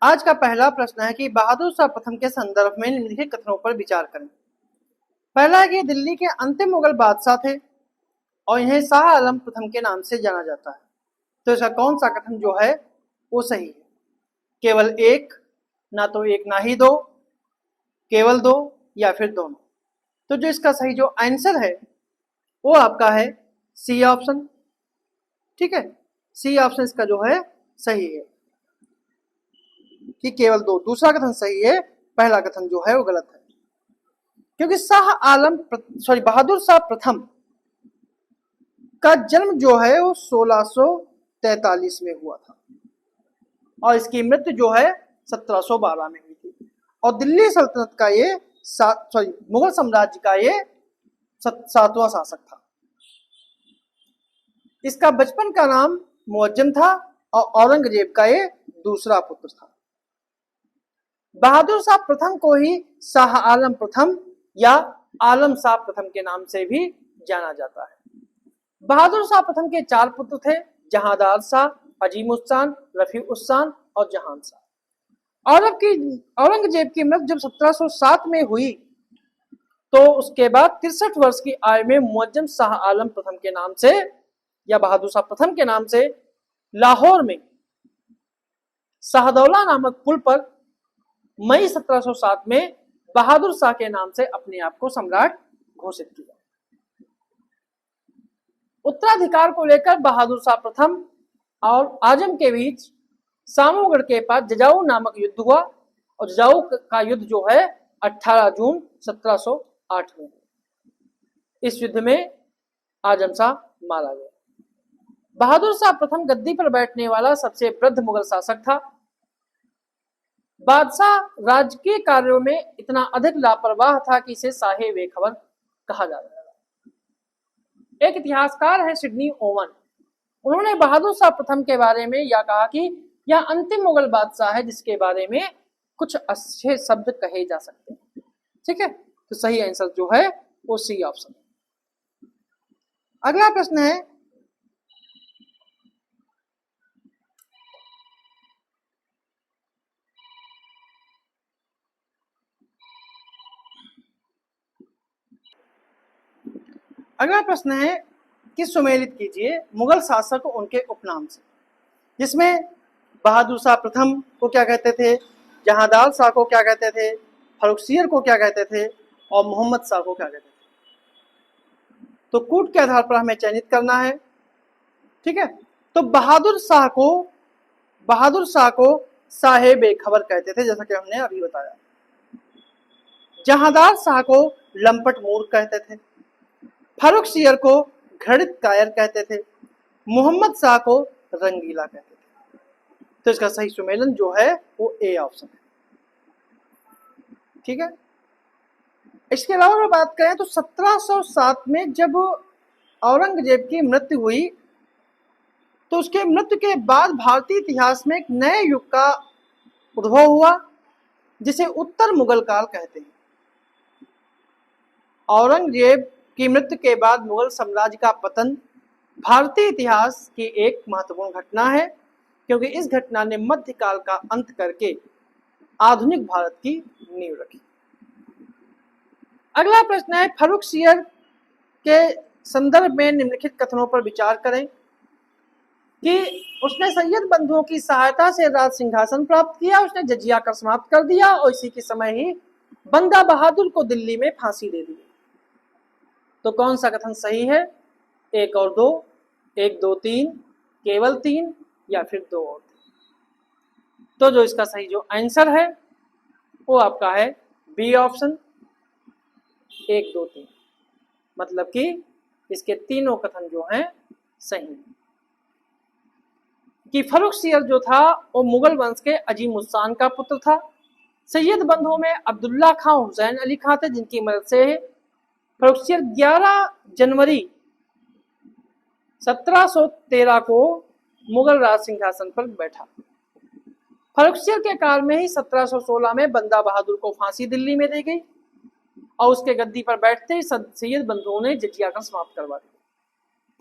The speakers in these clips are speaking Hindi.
आज का पहला प्रश्न है कि बहादुर शाह प्रथम के संदर्भ में निम्नलिखित कथनों पर विचार करें। पहला है कि दिल्ली के अंतिम मुगल बादशाह थे और इन्हें शाह आलम प्रथम के नाम से जाना जाता है। तो इसका कौन सा कथन जो है वो सही है? केवल एक, ना तो एक ना ही दो, केवल दो या फिर दोनों। तो जो इसका सही जो आंसर है वो आपका है सी ऑप्शन। ठीक है, सी ऑप्शन इसका जो है सही है कि केवल दो। दूसरा कथन सही है, पहला कथन जो है वो गलत है, क्योंकि बहादुर शाह प्रथम का जन्म जो है वो 1643 में हुआ था और इसकी मृत्यु जो है 1712 में हुई थी। और दिल्ली सल्तनत का ये मुगल साम्राज्य का ये 7वां शासक था। इसका बचपन का नाम मुअज्जम था और औरंगजेब का ये दूसरा पुत्र था। बहादुर शाह प्रथम को ही शाह आलम प्रथम या आलम शाह प्रथम के नाम से भी जाना जाता है। बहादुर शाह प्रथम के 4 पुत्र थे, जहांदार शाह, अजीम उस्सान, रफी उस्सान और जहान शाह। औरंगजेब की मृत्यु जब 1707 में हुई तो उसके बाद 63 वर्ष की आयु में मुअज्जम शाह आलम प्रथम के नाम से या बहादुर शाह प्रथम के नाम से लाहौर में शाहदौला नामक पुल पर मई 1707 में बहादुर शाह के नाम से अपने आप को सम्राट घोषित किया। उत्तराधिकार को लेकर बहादुर शाह प्रथम और आजम के बीच सामोगढ़ के पास जजाऊ नामक युद्ध हुआ और जजाऊ का युद्ध जो है 18 जून 1708 में। इस युद्ध में आजम शाह मारा गया। बहादुर शाह प्रथम गद्दी पर बैठने वाला सबसे वृद्ध मुगल शासक था। बादशाह राजकीय कार्यों में इतना अधिक लापरवाह था कि इसे साहे बेखबर कहा जाता है। एक इतिहासकार है सिडनी ओवन, उन्होंने बहादुर शाह प्रथम के बारे में यह कहा कि यह अंतिम मुगल बादशाह है जिसके बारे में कुछ अच्छे शब्द कहे जा सकते हैं। ठीक है, तो सही आंसर जो है वो सी ऑप्शन। अगला प्रश्न है, कि सुमेलित कीजिए मुगल शासक उनके उपनाम से, जिसमें बहादुर शाह प्रथम को क्या कहते थे, जहांदार शाह को क्या कहते थे, फरुखसियर को क्या कहते थे और मोहम्मद शाह को क्या कहते थे। तो कूट के आधार पर हमें चयनित करना है। ठीक है, तो बहादुर शाह को साहे बेखबर कहते थे, जैसा कि हमने अभी बताया। जहांदार शाह को लंपट मूर्ख कहते थे, फरुखसियर को घृणित कायर कहते थे, मोहम्मद शाह को रंगीला कहते थे। तो इसका सही सुमेलन जो है वो ए ऑप्शन है। ठीक है, इसके अलावा अगर बात करें तो 1707 में जब औरंगजेब की मृत्यु हुई तो उसके मृत्यु के बाद भारतीय इतिहास में एक नए युग का उद्भव हुआ जिसे उत्तर मुगल काल कहते हैं। औरंगजेब की मृत्यु के बाद मुगल साम्राज्य का पतन भारतीय इतिहास की एक महत्वपूर्ण घटना है, क्योंकि इस घटना ने मध्यकाल का अंत करके आधुनिक भारत की नींव रखी। अगला प्रश्न है, फर्रुखसियर के संदर्भ में निम्नलिखित कथनों पर विचार करें कि उसने सैयद बंधुओं की सहायता से राज सिंहासन प्राप्त किया, उसने जजिया कर समाप्त कर दिया और इसी के समय ही बंदा बहादुर को दिल्ली में फांसी दे दी। तो कौन सा कथन सही है? 1 और 2, 1, 2, 3, केवल 3 या फिर 2 और 3। तो जो इसका सही जो आंसर है वो आपका है बी ऑप्शन, 1, 2, 3। मतलब कि इसके तीनों कथन जो हैं सही हैं कि फर्रुखसियर जो था वो मुगल वंश के अजीम उस्सान का पुत्र था। सैयद बंधुओं में अब्दुल्ला खां हुसैन अली खां थे, जिनकी मदद से फर्रुखसियर 11 जनवरी 1713 को मुगल राज सिंहासन पर बैठा। फर्रुखसियर के काल में ही 1716 में बंदा बहादुर को फांसी दिल्ली में दी गई और उसके गद्दी पर बैठते ही सैयद बंधुओं ने जजिया कर समाप्त करवा दी।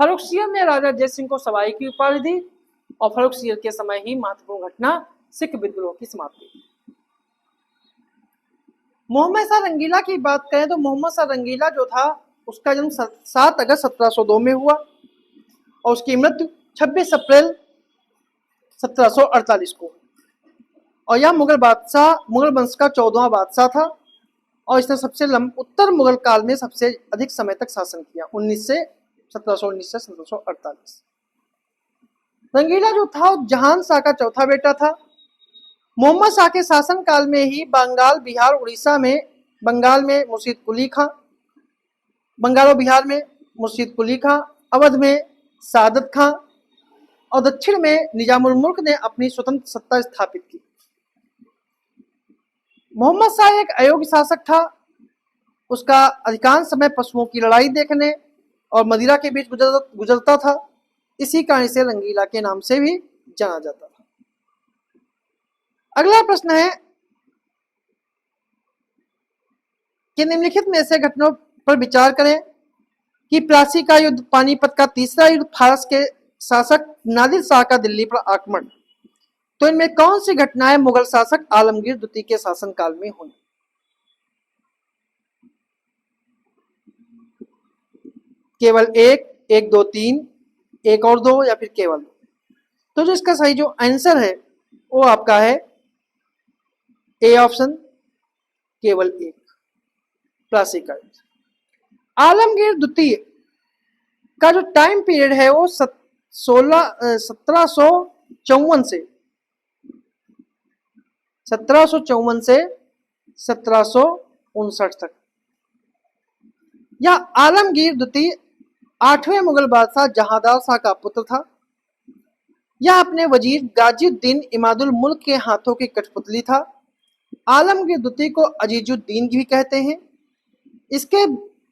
फर्रुखसियर ने राजा जय सिंह को सवाई की उपाधि दी और फर्रुखसियर के समय ही महत्वपूर्ण घटना सिख विद्रोह की समाप्ति। मोहम्मद शाह रंगीला की बात करें तो मोहम्मद शाह रंगीला जो था उसका जन्म 7 अगस्त 1702 में हुआ और उसकी मृत्यु 26 अप्रैल 1748 को। और यह मुगल वंश का 14वां बादशाह था और इसने सबसे उत्तर मुगल काल में सबसे अधिक समय तक शासन किया, 1719 से 1748। रंगीला जो था जहान शाह का चौथा बेटा था। मोहम्मद शाह के शासन काल में ही बंगाल, बिहार, उड़ीसा में बंगाल में मुर्शीद कुली खां, बंगाल और बिहार में मुर्शीद कुली खां, अवध में सादत खां और दक्षिण में निजामुल मुल्क ने अपनी स्वतंत्र सत्ता स्थापित की। मोहम्मद शाह एक अयोग्य शासक था। उसका अधिकांश समय पशुओं की लड़ाई देखने और मदिरा के बीच गुजरता था। इसी कारण इसे रंगीला के नाम से भी जाना जाता था। अगला प्रश्न है कि निम्नलिखित में से घटनाओं पर विचार करें कि प्लासी का युद्ध, पानीपत का तीसरा युद्ध, फारस के शासक नादिर शाह का दिल्ली पर आक्रमण, तो इनमें कौन सी घटनाएं मुगल शासक आलमगीर द्वितीय के शासनकाल में हुई? केवल एक, एक, दो, तीन, एक और दो या फिर केवल दो? तो जो इसका सही जो आंसर है वो आपका है ए ऑप्शन, केवल एक, प्लासी का युद्ध। आलमगीर द्वितीय का जो टाइम पीरियड है वो 1754 से 1759 तक। यह आलमगीर द्वितीय 8वें मुगल बादशाह जहांदार शाह का पुत्र था। यह अपने वजीर गाजीउद्दीन इमादुल मुल्क के हाथों की कठपुतली था। आलमगीर द्वितीय को अजीजुद्दीन भी कहते हैं। इसके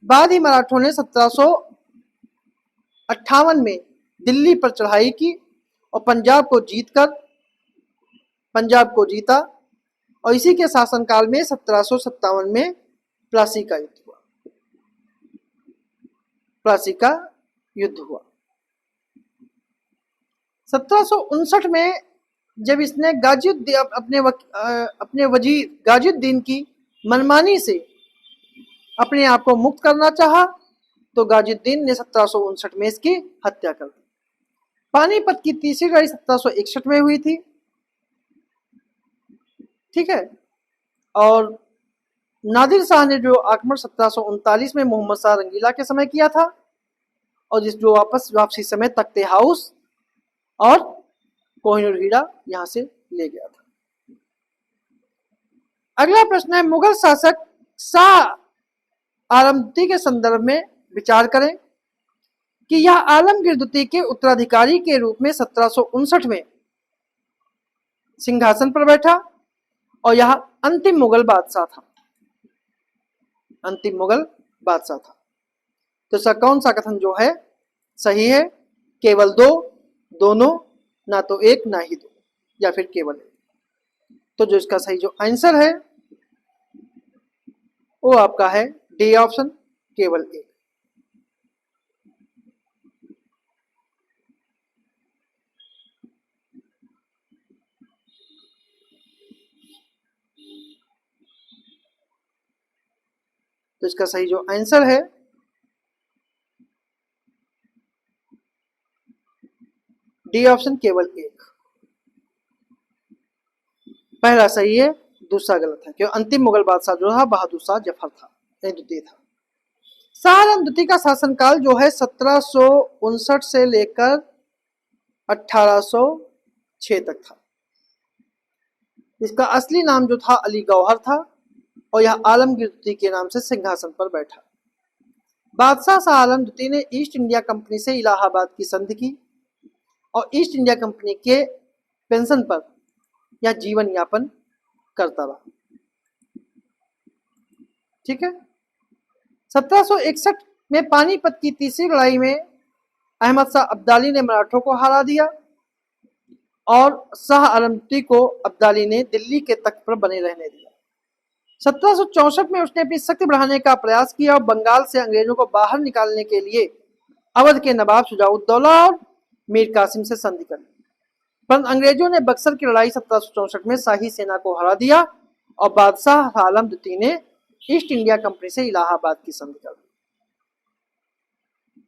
बाद ही मराठों ने 1758 में दिल्ली पर चढ़ाई की और पंजाब को जीता और इसी के शासनकाल में 1757 में प्लासी का युद्ध हुआ। 1759 में जब इसने अपने वजीर गाजीउद्दीन की मनमानी से अपने आप को मुक्त करना चाहा तो गाजीउद्दीन ने 1759 में इसकी हत्या कर दी। पानीपत की तीसरी लड़ाई 1761 में हुई थी, ठीक है। और नादिर शाह ने जो आक्रमण 1739 में मोहम्मद शाह रंगीला के समय किया था और जो वापसी समय तख्ते हाउस और कोहिनूर हीरा यहां से ले गया था। अगला प्रश्न है मुगल शासक शाह आलम द्वितीय के संदर्भ में विचार करें कि यह आलमगीर द्वितीय के उत्तराधिकारी के रूप में 1759 में सिंहासन पर बैठा और यह अंतिम मुगल बादशाह था। तो इसका कौन सा कथन जो है सही है? केवल दो, दोनों, ना तो एक ना ही दो, या फिर केवल एक। तो जो इसका सही जो आंसर है वो आपका है डी ऑप्शन, केवल एक। तो इसका सही जो आंसर है डी ऑप्शन, केवल एक। पहला सही है, दूसरा गलत है, क्योंकि अंतिम मुगल बादशाह जो था बहादुर शाह जफर था, द्वितीय था। शाह आलम द्वितीय का शासनकाल जो है 1759 से लेकर 1806 तक था। इसका असली नाम जो था अली गौहर था और यह आलमगीर द्वितीय के नाम से सिंहासन पर बैठा। बादशाह शाह आलम द्वितीय ने ईस्ट इंडिया कंपनी से इलाहाबाद की संधि की और ईस्ट इंडिया कंपनी के पेंशन पर यह जीवन यापन करता रहा, ठीक है। 1761 में पानीपत की तीसरी लड़ाई में अहमद शाह अब्दाली ने मराठों को हरा दिया और शाह आलम द्वितीय को अब्दाली ने दिल्ली के तख्त पर बने रहने दिया। 1764 में उसने अपनी शक्ति बढ़ाने का प्रयास किया और बंगाल से अंग्रेजों को बाहर निकालने के लिए अवध के नवाब शुजाउद्दौला और मीर कासिम से संधि कर ली। परंतु अंग्रेजों ने बक्सर की लड़ाई 1764 में शाही सेना को हरा दिया और बादशाह आलम द्वितीय ने ईस्ट इंडिया कंपनी से इलाहाबाद की संधि कर दी।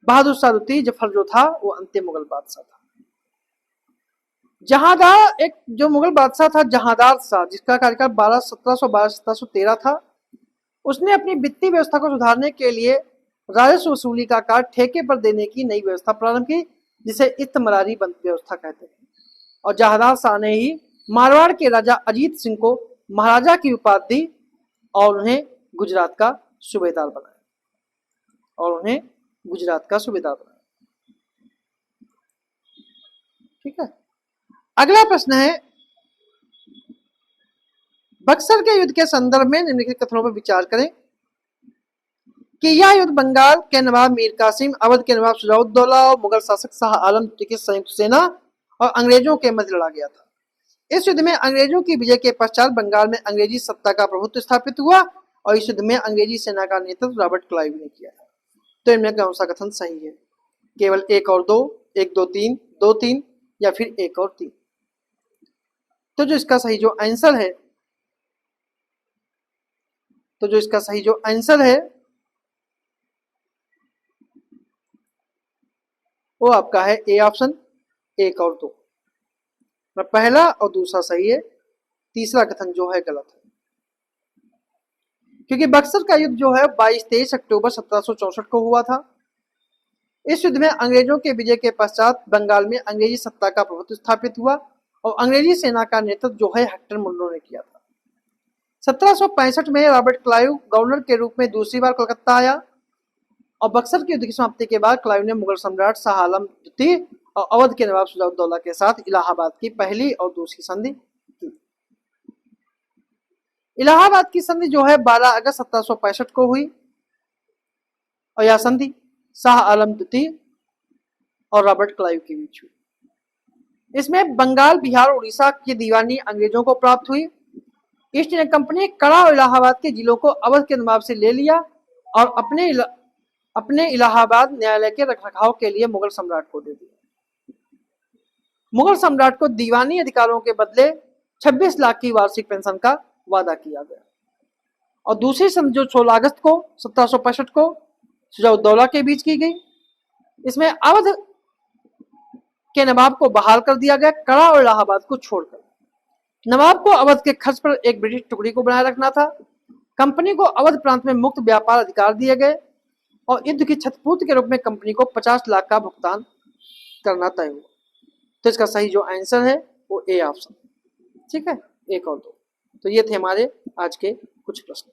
बहादुर शाह द्वितीय जफर जो था वो अंतिम मुगल बादशाह था। जहांदार एक जो मुगल बादशाह था जहांदार शाह, जिसका कार्यकाल 1712-1713 था, उसने अपनी वित्तीय व्यवस्था को सुधारने के लिए राजस्व वसूली का कार्य ठेके पर देने की नई व्यवस्था प्रारंभ की, जिसे इस्तमरारी व्यवस्था कहते हैं। और जहांदार शाह ने ही मारवाड़ के राजा अजीत सिंह को महाराजा की उपाधि दी और उन्हें गुजरात का सूबेदार बनाया। ठीक है, अगला प्रश्न है, बक्सर के युद्ध के संदर्भ में निम्नलिखित कथनों पर विचार करें कि यह युद्ध बंगाल के नवाब मीर कासिम, अवध के नवाब शुजाउद्दौला और मुगल शासक शाह आलम की संयुक्त सेना और अंग्रेजों के मध्य लड़ा गया था। इस युद्ध में अंग्रेजों की विजय के पश्चात बंगाल में अंग्रेजी सत्ता का प्रभुत्व स्थापित हुआ और इस युद्ध में अंग्रेजी सेना का नेतृत्व रॉबर्ट क्लाइव ने किया था। तो इनमें कौन सा कथन सही है? केवल 1 और 2, 1 2 3, 2 3 या फिर 1 और 3? तो जो इसका सही जो आंसर है वो आपका है ए ऑप्शन, 1 और 2। पहला और दूसरा सही है, तीसरा कथन जो है गलत है, क्योंकि बक्सर का युद्ध जो है 22-23 अक्टूबर 1764 को हुआ था। इस युद्ध में अंग्रेजों के विजय के पश्चात बंगाल में अंग्रेजी सत्ता का प्रभुत्व स्थापित हुआ और अंग्रेजी सेना का नेतृत्व जो है हेक्टर मुन्रो ने किया था। 1765 में रॉबर्ट क्लाइव गवर्नर के रूप में दूसरी बार कलकत्ता आया और बक्सर के युद्ध की समाप्ति के बाद क्लाइव ने मुगल सम्राट शाह आलम द्वितीय और अवध के नवाब शुजाउद्दौला के साथ इलाहाबाद की पहली और दूसरी संधि की। इलाहाबाद की संधि जो है 12 अगस्त 1765 को हुई और यह संधि शाह आलम द्वितीय और रॉबर्ट क्लाइव के बीच हुई। इसमें बंगाल, बिहार, उड़ीसा की दीवानी अंग्रेजों को प्राप्त हुई। ईस्ट इंडिया कंपनी कड़ा और इलाहाबाद के जिलों को अवध के नवाब से ले लिया और अपने इलाहाबाद न्यायालय के रखरखाव के लिए मुगल सम्राट को दे दिया। मुगल सम्राट को दीवानी अधिकारों के बदले 26 लाख की वार्षिक पेंशन का वादा किया गया और दूसरी संधि जो 16 अगस्त को 1765 को शुजाउद्दौला के बीच की गई, इसमें अवध के नवाब को बहाल कर दिया गया, कड़ा और इलाहाबाद को छोड़कर। नवाब को अवध के खर्च पर एक ब्रिटिश टुकड़ी को बनाए रखना था। कंपनी को अवध प्रांत में मुक्त व्यापार अधिकार दिए गए और युद्ध की क्षतिपूर्ति के रूप में कंपनी को 50 लाख का भुगतान करना तय हुआ। तो इसका सही जो आंसर है वो ए ऑप्शन। ठीक है, 1 और 2। तो ये थे हमारे आज के कुछ प्रश्न।